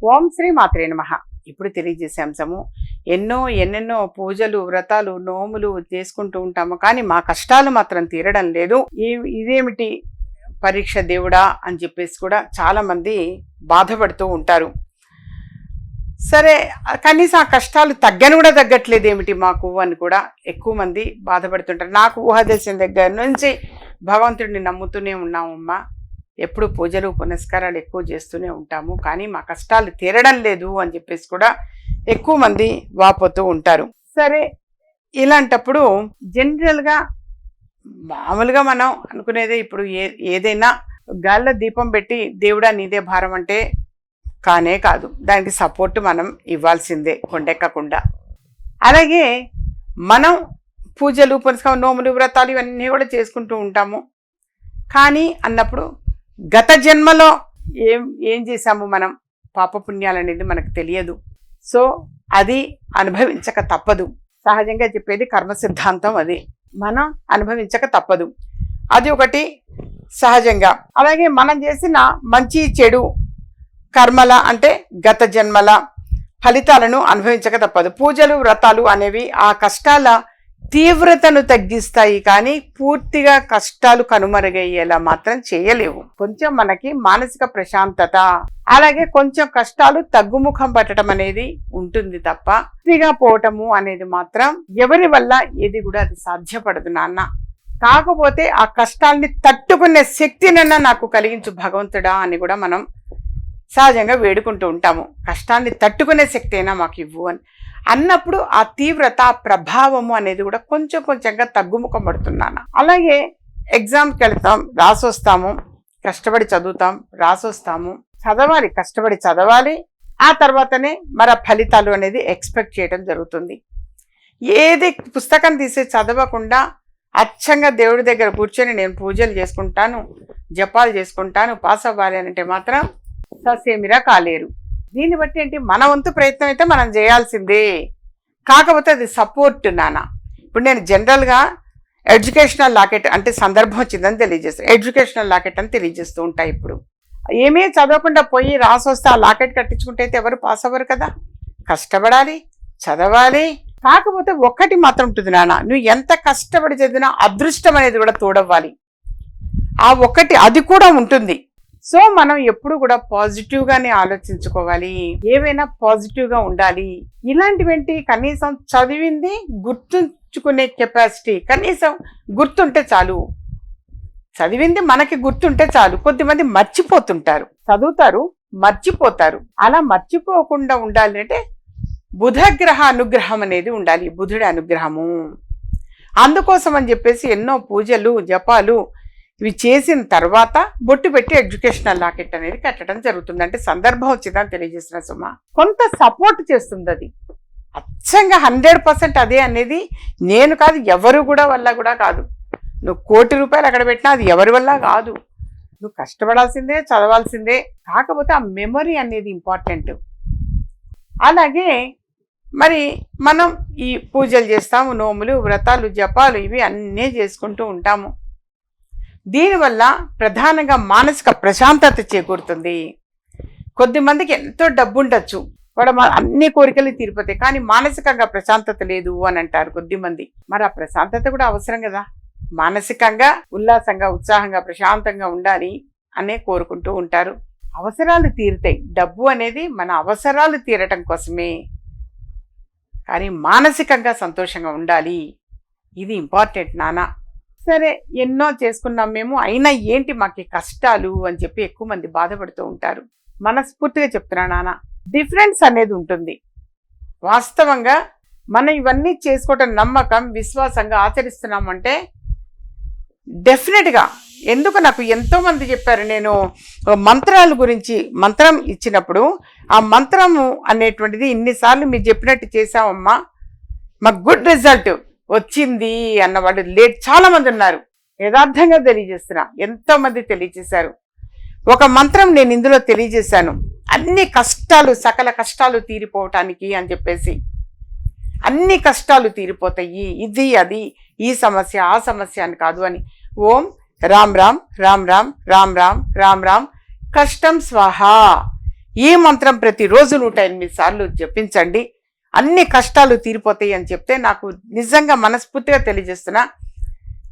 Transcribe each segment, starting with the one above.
ఓం శ్రీ మాత్రే నమః. ఇప్పుడు తెలియజేసే అంశము, ఎన్నెన్నో పూజలు, వ్రతాలు, నోములు చేసుకుంటూ ఉంటాము, కానీ మా కష్టాలు మాత్రం తీరడం లేదు. ఇదేమిటి పరీక్ష దేవుడా అని చెప్పేసి కూడా చాలామంది బాధపడుతూ ఉంటారు. సరే, కనీసం ఆ కష్టాలు తగ్గని కూడా తగ్గట్లేదు ఏమిటి మాకు అని కూడా ఎక్కువ మంది బాధపడుతుంటారు. నాకు ఊహ తెలిసిన దగ్గర నుంచి భగవంతుడిని నమ్ముతూనే ఉన్నామమ్మా, ఎప్పుడు పూజలు పునస్కారాలు ఎక్కువ చేస్తూనే ఉంటాము, కానీ మా కష్టాలు తీరడం లేదు అని చెప్పేసి కూడా ఎక్కువ మంది వాపోతూ ఉంటారు. సరే, ఇలాంటప్పుడు జనరల్గా మామూలుగా మనం అనుకునేదే, ఇప్పుడు ఏదైనా గాల్లో దీపం పెట్టి దేవుడా నీదే భారం అంటే కానే కాదు, దానికి సపోర్ట్ మనం ఇవ్వాల్సిందే కొండెక్కకుండా. అలాగే మనం పూజలు పునస్కారం, నోములు, వ్రతాలు ఇవన్నీ కూడా చేసుకుంటూ ఉంటాము, కానీ అన్నప్పుడు గత జన్మలో ఏం చేశాము మనం, పాపపుణ్యాలు అనేది మనకు తెలియదు. సో అది అనుభవించక తప్పదు. సహజంగా చెప్పేది కర్మ సిద్ధాంతం, అది మనం అనుభవించక తప్పదు. అది ఒకటి సహజంగా. అలాగే మనం చేసిన మంచి చెడు కర్మల అంటే గత జన్మల ఫలితాలను అనుభవించక తప్పదు. పూజలు వ్రతాలు అనేవి ఆ కష్టాల తీవ్రతను తగ్గిస్తాయి, కానీ పూర్తిగా కష్టాలు కనుమరుగయ్యేలా మాత్రం చేయలేవు. కొంచెం మనకి మానసిక ప్రశాంతత, అలాగే కొంచెం కష్టాలు తగ్గుముఖం పట్టడం అనేది ఉంటుంది తప్ప పూర్తిగా పోవటము అనేది మాత్రం ఎవరి వల్ల ఏది కూడా అది సాధ్యపడదు నాన్న. కాకపోతే ఆ కష్టాల్ని తట్టుకునే శక్తినన్నా నాకు కలిగించు భగవంతుడా అని కూడా మనం సహజంగా వేడుకుంటూ ఉంటాము. కష్టాన్ని తట్టుకునే శక్తి అయినా మాకు ఇవ్వు అని అన్నప్పుడు ఆ తీవ్రత, ప్రభావము అనేది కూడా కొంచెంగా తగ్గుముఖం పడుతున్నాను. అలాగే ఎగ్జామ్కి వెళ్తాం, రాసొస్తాము, కష్టపడి చదువుతాం, రాసొస్తాము, చదవాలి, కష్టపడి చదవాలి, ఆ తర్వాతనే మరి ఆ ఫలితాలు అనేది ఎక్స్పెక్ట్ చేయడం జరుగుతుంది. ఏది పుస్తకం తీసి చదవకుండా అచ్చంగా దేవుడి దగ్గర కూర్చొని నేను పూజలు చేసుకుంటాను, జపాలు చేసుకుంటాను, పాస్ అవ్వాలి అంటే మాత్రం ససేమిరా కాలేరు. దీన్ని బట్టి ఏంటి, మన వంతు ప్రయత్నం అయితే మనం చేయాల్సిందే. కాకపోతే అది సపోర్ట్ నాన్న. ఇప్పుడు నేను జనరల్గా ఎడ్యుకేషనల్ లాకెట్ అంటే సందర్భం వచ్చిందని తెలియజేస్తాను, ఎడ్యుకేషనల్ లాకెట్ అని తెలియజేస్తూ ఉంటాయి. ఇప్పుడు ఏమీ చదవకుండా పోయి రాసొస్తే ఆ లాకెట్ కట్టించుకుంటే అయితే ఎవరు పాస్ అవ్వరు కదా. కష్టపడాలి, చదవాలి. కాకపోతే ఒక్కటి మాత్రం ఉంటుంది నాన్న, నువ్వు ఎంత కష్టపడి చదివినా అదృష్టం అనేది కూడా తోడవ్వాలి. ఆ ఒక్కటి అది కూడా ఉంటుంది. సో మనం ఎప్పుడు కూడా పాజిటివ్గానే ఆలోచించుకోవాలి, ఏవైనా పాజిటివ్గా ఉండాలి. ఇలాంటివేంటి, కనీసం చదివింది గుర్తుంచుకునే కెపాసిటీ కనీసం గుర్తుంటే చాలు. చదివింది మనకి గుర్తుంటే చాలు. కొద్దిమంది మర్చిపోతుంటారు, చదువుతారు మర్చిపోతారు. అలా మర్చిపోకుండా ఉండాలి అంటే బుధగ్రహ అనుగ్రహం అనేది ఉండాలి, బుధుడి అనుగ్రహము. అందుకోసం అని చెప్పేసి ఎన్నో పూజలు జపాలు ఇవి చేసిన తర్వాత బొట్టు పెట్టి ఎడ్యుకేషనల్ లాకెట్ అనేది కట్టడం జరుగుతుంది. అంటే సందర్భం వచ్చిందని తెలియజేసిన సుమా, కొంత సపోర్ట్ చేస్తుంది. అది అచ్చంగా 100% అదే అనేది నేను కాదు, ఎవరు కూడా వల్ల కూడా కాదు. నువ్వు ₹1,00,00,000 అక్కడ పెట్టినా అది ఎవరి వల్ల కాదు. నువ్వు కష్టపడాల్సిందే, చదవాల్సిందే. కాకపోతే ఆ మెమరీ అనేది ఇంపార్టెంట్. అలాగే మరి మనం ఈ పూజలు చేస్తాము, నోములు, వ్రతాలు, జపాలు ఇవి అన్నీ చేసుకుంటూ ఉంటాము. దీనివల్ల ప్రధానంగా మానసిక ప్రశాంతత చేకూరుతుంది. కొద్దిమందికి ఎంతో డబ్బు ఉండొచ్చు, వాడు అన్ని కోరికలు తీరిపోతాయి, కానీ మానసికంగా ప్రశాంతత లేదు అని అంటారు కొద్దిమంది. మరి ఆ ప్రశాంతత కూడా అవసరం కదా. మానసికంగా ఉల్లాసంగా, ఉత్సాహంగా, ప్రశాంతంగా ఉండాలి అనే కోరుకుంటూ ఉంటారు. అవసరాలు తీరుతాయి, డబ్బు అనేది మన అవసరాలు తీరటం కోసమే, కానీ మానసికంగా సంతోషంగా ఉండాలి. ఇది ఇంపార్టెంట్ నాన్న. సరే, ఎన్నో చేసుకున్నాం మేము, అయినా ఏంటి మాకు కష్టాలు అని చెప్పి ఎక్కువ మంది బాధపడుతూ ఉంటారు. మనస్ఫూర్తిగా చెప్తున్నా నాన్న, డిఫరెన్స్ అనేది ఉంటుంది. వాస్తవంగా మనం ఇవన్నీ చేసుకోవటం నమ్మకం, విశ్వాసంగా ఆచరిస్తున్నామంటే డెఫినెట్గా. ఎందుకు నాకు ఎంతోమంది చెప్పారు, నేను మంత్రాల గురించి మంత్రం ఇచ్చినప్పుడు ఆ మంత్రము అనేటువంటిది ఇన్నిసార్లు మీరు చెప్పినట్టు చేసామమ్మా, మాకు గుడ్ రిజల్ట్ వచ్చింది అన్నవాడు చాలా మంది ఉన్నారు. యథార్థంగా తెలియజేస్తున్నా, ఎంతోమంది తెలియజేశారు. ఒక మంత్రం నేను ఇందులో తెలియజేశాను, అన్ని కష్టాలు, సకల కష్టాలు తీరిపోవటానికి అని చెప్పేసి. అన్ని కష్టాలు తీరిపోతాయి, ఇది అది, ఈ సమస్య ఆ సమస్య అని కాదు అని. ఓం రామ్ రామ్ రామ్ రామ్ రామ్ రామ్ రామ్ రామ్ కష్టం స్వాహ. ఈ మంత్రం ప్రతిరోజు 108 సార్లు జపించండి, అన్ని కష్టాలు తీరిపోతాయి అని చెప్తే నాకు నిజంగా మనస్ఫూర్తిగా తెలియజేస్తున్నా.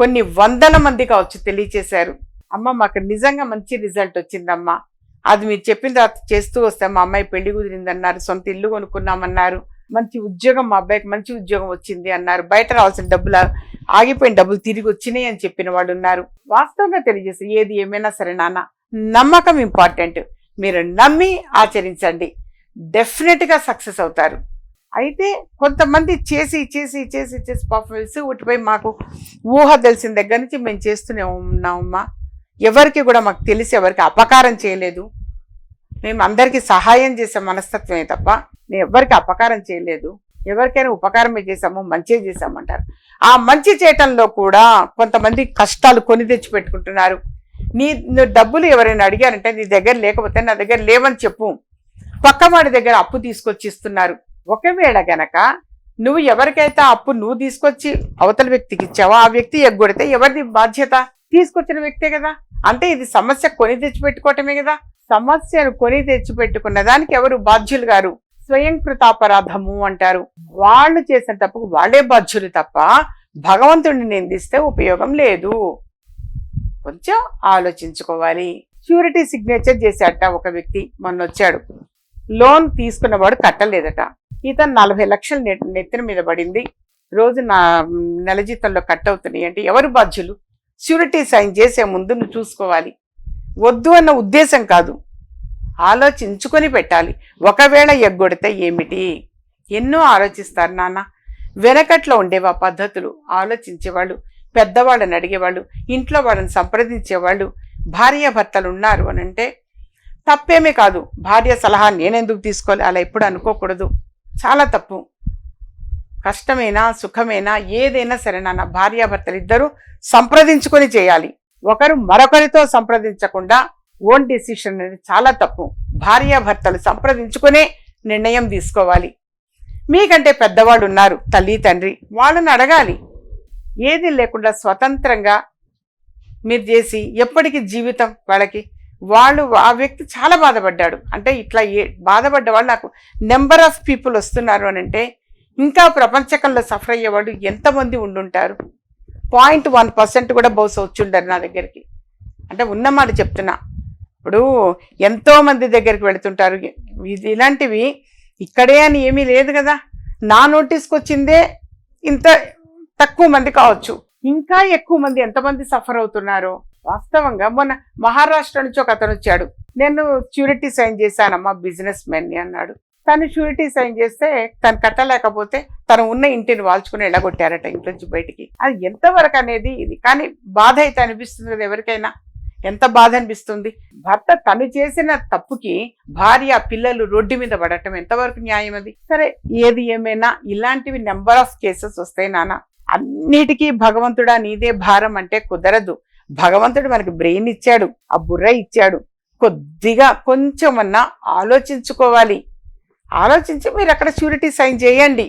కొన్ని వందల మంది కావచ్చు తెలియచేశారు, అమ్మ మాకు నిజంగా మంచి రిజల్ట్ వచ్చిందమ్మా, అది మీరు చెప్పిన తర్వాత చేస్తూ వస్తే మా అమ్మాయి పెళ్లి కుదిరిందన్నారు, సొంత ఇల్లు కొనుక్కున్నామన్నారు, మంచి ఉద్యోగం మా అబ్బాయికి మంచి ఉద్యోగం వచ్చింది అన్నారు, బయట రావాల్సిన డబ్బులు ఆగిపోయిన డబ్బులు తిరిగి వచ్చినాయి అని చెప్పిన వాళ్ళు ఉన్నారు. వాస్తవంగా తెలియజేసి ఏది ఏమైనా సరే నాన్న, నమ్మకం ఇంపార్టెంట్. మీరు నమ్మి ఆచరించండి, డెఫినెట్గా సక్సెస్ అవుతారు. అయితే కొంతమంది చేసి చేసి చేసి చేసి పర్ఫార్మెన్స్ ఉట్టిపోయి మాకు ఊహ తెలిసిన దగ్గర నుంచి మేము చేస్తూనే ఉన్నామమ్మా. ఎవరికి కూడా మాకు తెలిసి ఎవరికి అపకారం చేయలేదు, మేము అందరికీ సహాయం చేసే మనస్తత్వమే తప్ప మేము ఎవరికి అపకారం చేయలేదు. ఎవరికైనా ఉపకారమే చేసాము, మంచి చేసామంటారు. ఆ మంచి చేయటంలో కూడా కొంతమంది కష్టాలు కొని తెచ్చి పెట్టుకుంటున్నారు. నువ్వు డబ్బులు ఎవరైనా అడిగారంటే నీ దగ్గర లేకపోతే నా దగ్గర లేవని చెప్పు, పక్కవాడి దగ్గర అప్పు తీసుకొచ్చి ఇస్తున్నారు. ఒకవేళ గనక నువ్వు ఎవరికైతే అప్పు నువ్వు తీసుకొచ్చి అవతల వ్యక్తికి ఇచ్చావో ఆ వ్యక్తి ఎగ్గొడితే ఎవరిది బాధ్యత? తీసుకొచ్చిన వ్యక్తే కదా. అంటే ఇది సమస్య కొని తెచ్చిపెట్టుకోవటమే కదా. సమస్యను కొని తెచ్చిపెట్టుకున్న దానికి ఎవరు బాధ్యులు గారు? స్వయంకృతాపరాధము అంటారు. వాళ్ళు చేసిన తప్పుకు వాళ్ళే బాధ్యులు తప్ప భగవంతుడిని నిందిస్తే ఉపయోగం లేదు. కొంచెం ఆలోచించుకోవాలి. ష్యూరిటీ సిగ్నేచర్ చేశాడట ఒక వ్యక్తి, మొన్న వచ్చాడు. లోన్ తీసుకున్నవాడు కట్టలేదట. ఇతను 40 లక్షలు నెత్తిన మీద పడింది, రోజు నా నెల జీతంలో కట్ అవుతున్నాయి అంటే ఎవరు బాధ్యులు? ష్యూరిటీ సైన్ చేసే ముందు నువ్వు చూసుకోవాలి. వద్దు అన్న ఉద్దేశం కాదు, ఆలోచించుకొని పెట్టాలి. ఒకవేళ ఎగ్గొడితే ఏమిటి? ఎన్నో ఆలోచిస్తారు నాన్న. వెనకట్లో ఉండేవా పద్ధతులు? ఆలోచించేవాళ్ళు, పెద్దవాళ్ళని అడిగేవాళ్ళు, ఇంట్లో వాళ్ళని సంప్రదించేవాళ్ళు. భార్యాభర్తలు ఉన్నారు అని అంటే తప్పేమీ కాదు. భార్య సలహా నేనెందుకు తీసుకోవాలి అలా ఎప్పుడు అనుకోకూడదు, చాలా తప్పు. కష్టమైనా సుఖమైనా ఏదైనా సరే నాన్న, భార్యాభర్తలు ఇద్దరు సంప్రదించుకొని చేయాలి. ఒకరు మరొకరితో సంప్రదించకుండా ఓన్ డెసిషన్ అనేది చాలా తప్పు. భార్యాభర్తలు సంప్రదించుకునే నిర్ణయం తీసుకోవాలి. మీకంటే పెద్దవాళ్ళు ఉన్నారు, తల్లి తండ్రి, వాళ్ళని అడగాలి. ఏది లేకుండా స్వతంత్రంగా మీరు చేసి ఎప్పటికీ జీవితం వాళ్ళకి, వాళ్ళు ఆ వ్యక్తి చాలా బాధపడ్డాడు అంటే ఇట్లా బాధపడ్డ వాళ్ళు నాకు నెంబర్ ఆఫ్ పీపుల్ వస్తున్నారు అని అంటే ఇంకా ప్రపంచకంలో సఫర్ అయ్యేవాడు ఎంతమంది ఉండుంటారు? 0.1% కూడా బహుశా వచ్చుండరు నా దగ్గరికి. అంటే ఉన్నమాట చెప్తున్నా. ఇప్పుడు ఎంతో మంది దగ్గరికి వెళుతుంటారు. ఇలాంటివి ఇక్కడే అని ఏమీ లేదు కదా. నా నోటీస్కి వచ్చిందే ఇంత తక్కువ మంది కావచ్చు, ఇంకా ఎక్కువ మంది ఎంతమంది సఫర్ అవుతున్నారో. వాస్తవంగా మొన్న మహారాష్ట్ర నుంచి ఒక అతను వచ్చాడు. నేను ష్యూరిటీ సైన్ చేశానమ్మా బిజినెస్ మెన్ని అన్నాడు. తను ష్యూరిటీ సైన్ చేస్తే తను కట్టలేకపోతే తను ఉన్న ఇంటిని వాల్చుకుని ఎడగొట్టారట ఇంట్లోంచి బయటికి. అది ఎంతవరకు అనేది ఇది. కానీ బాధ అయితే అనిపిస్తుంది కదా ఎవరికైనా, ఎంత బాధ అనిపిస్తుంది. భర్త తను చేసిన తప్పుకి భార్య పిల్లలు రోడ్డు మీద పడటం ఎంతవరకు న్యాయం అది? సరే, ఏది ఏమైనా ఇలాంటివి నెంబర్ ఆఫ్ కేసెస్ వస్తాయి నాన్న. అన్నిటికీ భగవంతుడా నీదే భారం అంటే కుదరదు. భగవంతుడు మనకి బ్రెయిన్ ఇచ్చాడు, ఆ బుర్ర ఇచ్చాడు. కొద్దిగా కొంచెమన్నా ఆలోచించుకోవాలి. ఆలోచించి మీరు అక్కడ ష్యూరిటీ సైన్ చేయండి.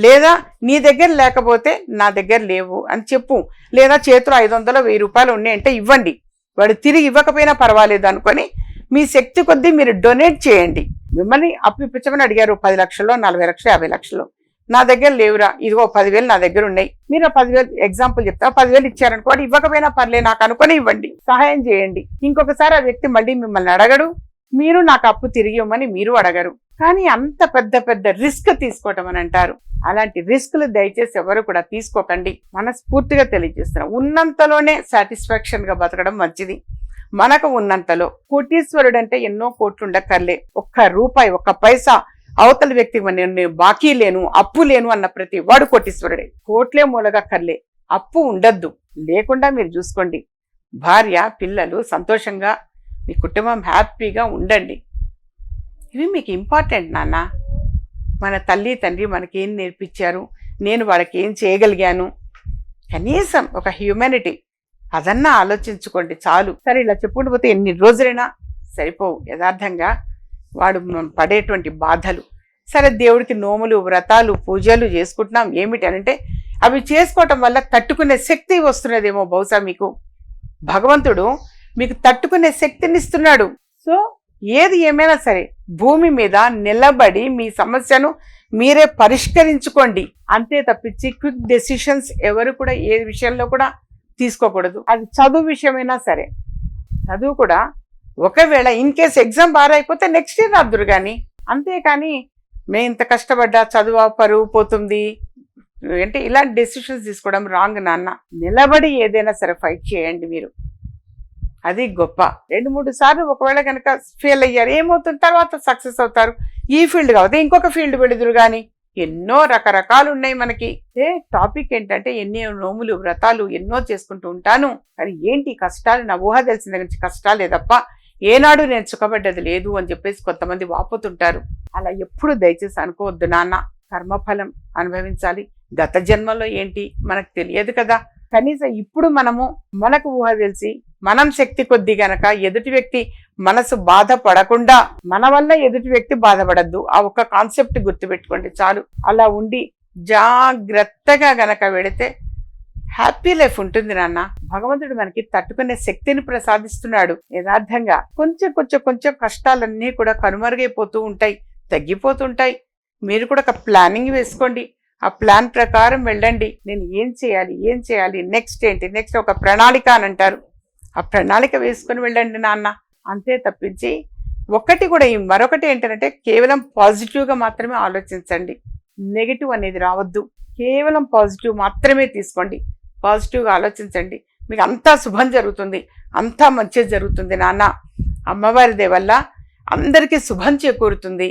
లేదా నీ దగ్గర లేకపోతే నా దగ్గర లేవు అని చెప్పు. లేదా చేతిలో 500 1000 రూపాయలు ఉన్నాయంటే ఇవ్వండి. వాడు తిరిగి ఇవ్వకపోయినా పర్వాలేదు అనుకొని మీ శక్తి కొద్దీ మీరు డొనేట్ చేయండి. మిమ్మల్ని అప్పు ఇప్పించమని అడిగారు 10 లక్షలు 40 లక్షలు 50 లక్షలు, నా దగ్గర లేవురా, ఇదిగో 10,000 నా దగ్గర ఉన్నాయి, మీరు 10,000 ఎగ్జాంపుల్ చెప్తా 10,000 ఇచ్చారనుకో, వాడు ఇవ్వకపోయినా పర్లే నాకు అనుకొని ఇవ్వండి, సహాయం చేయండి. ఇంకొకసారి ఆ వ్యక్తి మళ్ళీ మిమ్మల్ని అడగడు, మీరు నాకు అప్పు తిరిగి ఇవ్వమని మీరు అడగరు. కానీ అంత పెద్ద పెద్ద రిస్క్ తీసుకోవటం అని అంటారు. అలాంటి రిస్కులు దయచేసి ఎవరు కూడా తీసుకోకండి. మనస్ఫూర్తిగా తెలియజేస్తున్నాం. ఉన్నంతలోనే సాటిస్ఫాక్షన్ గా బతకడం మంచిది. మనకు ఉన్నంతలో. కోటీశ్వరుడు అంటే ఎన్నో కోట్లు ఉండక్కర్లే. 1 రూపాయి 1 పైసా అవతల వ్యక్తికి నేను బాకీ లేను, అప్పు లేను అన్న ప్రతి వాడు కోటీశ్వరుడే. కోట్లే మూలగా కర్లే, అప్పు ఉండద్దు. లేకుండా మీరు చూసుకోండి. భార్య పిల్లలు సంతోషంగా, మీ కుటుంబం హ్యాపీగా ఉండండి. ఇవి మీకు ఇంపార్టెంట్ నాన్న. మన తల్లి తండ్రి మనకేం నేర్పించారు, నేను వాళ్ళకి ఏం చేయగలిగాను, కనీసం ఒక హ్యూమానిటీ అదన్నా ఆలోచించుకోండి చాలు. సరే, ఇలా చెప్పుకుంటూ పోతే ఎన్ని రోజులైనా సరిపోవు. యథార్థంగా వాడు పడేటువంటి బాధలు. సరే, దేవుడికి నోములు వ్రతాలు పూజలు చేసుకుంటున్నాం. ఏమిటి అంటే అవి చేసుకోవటం వల్ల తట్టుకునే శక్తి వస్తున్నదేమో బహుశా మీకు. భగవంతుడు మీకు తట్టుకునే శక్తిని ఇస్తున్నాడు. సో ఏది ఏమైనా సరే భూమి మీద నిలబడి మీ సమస్యను మీరే పరిష్కరించుకోండి, అంతే తప్పించి క్విక్ డెసిషన్స్ ఎవరు కూడా ఏ విషయంలో కూడా తీసుకోకూడదు. అది చదువు విషయమైనా సరే, చదువు కూడా ఒకవేళ ఇన్ కేస్ ఎగ్జామ్ బాగా అయిపోతే నెక్స్ట్ ఇయర్ రాదురు కానీ, అంతేకాని మేము ఇంత కష్టపడ్డా చదువు పరువు పోతుంది అంటే ఇలాంటి డెసిషన్స్ తీసుకోవడం రాంగ్ నాన్న. నిలబడి ఏదైనా సరే ఫైట్ చేయండి మీరు, అది గొప్ప. 2-3 సార్లు ఒకవేళ కనుక ఫెయిల్ అయ్యారు, ఏమవుతుంది తర్వాత సక్సెస్ అవుతారు. ఈ ఫీల్డ్ కాకపోతే ఇంకొక ఫీల్డ్ పెడుదురు కానీ ఎన్నో రకరకాలు ఉన్నాయి మనకి. టాపిక్ ఏంటంటే ఎన్ని నోములు వ్రతాలు ఎన్నో చేసుకుంటూ ఉంటాను, కానీ ఏంటి కష్టాలు, నా ఊహ తెలిసిన దగ్గర నుంచి కష్టాలే తప్ప ఏనాడు నేను సుఖపడ్డది లేదు అని చెప్పేసి కొంతమంది వాపోతుంటారు. అలా ఎప్పుడు దయచేసి అనుకోవద్దు నాన్న. కర్మఫలం అనుభవించాలి. గత జన్మలో ఏంటి మనకు తెలియదు కదా. కనీసం ఇప్పుడు మనకు ఊహ తెలిసి మనం శక్తి కొద్ది గనక ఎదుటి వ్యక్తి మనసు బాధపడకుండా మన వల్ల ఎదుటి వ్యక్తి బాధపడద్దు, ఆ ఒక్క కాన్సెప్ట్ గుర్తుపెట్టుకోండి చాలు. అలా ఉండి జాగ్రత్తగా గనక వెడితే హ్యాపీ లైఫ్ ఉంటుంది నాన్న. భగవంతుడు మనకి తట్టుకునే శక్తిని ప్రసాదిస్తున్నాడు. యథార్థంగా కొంచెం కొంచెం కొంచెం కష్టాలన్నీ కూడా కనుమరుగైపోతూ ఉంటాయి, తగ్గిపోతుంటాయి. మీరు కూడా ఒక ప్లానింగ్ వేసుకోండి, ఆ ప్లాన్ ప్రకారం వెళ్ళండి. నేను ఏం చేయాలి, నెక్స్ట్ ఏంటి, నెక్స్ట్ ఒక ప్రణాళిక అని అంటారు, ఆ ప్రణాళిక వేసుకొని వెళ్ళండి నాన్న. అంతే తప్పించి మరొకటి ఏంటంటే కేవలం పాజిటివ్గా మాత్రమే ఆలోచించండి, నెగిటివ్ అనేది రావద్దు. కేవలం పాజిటివ్ మాత్రమే తీసుకోండి, పాజిటివ్గా ఆలోచించండి. మీకు అంతా శుభం జరుగుతుంది, అంతా మంచి జరుగుతుంది నాన్న. అమ్మవారి దయ వల్ల అందరికీ శుభం చేకూరుతుంది.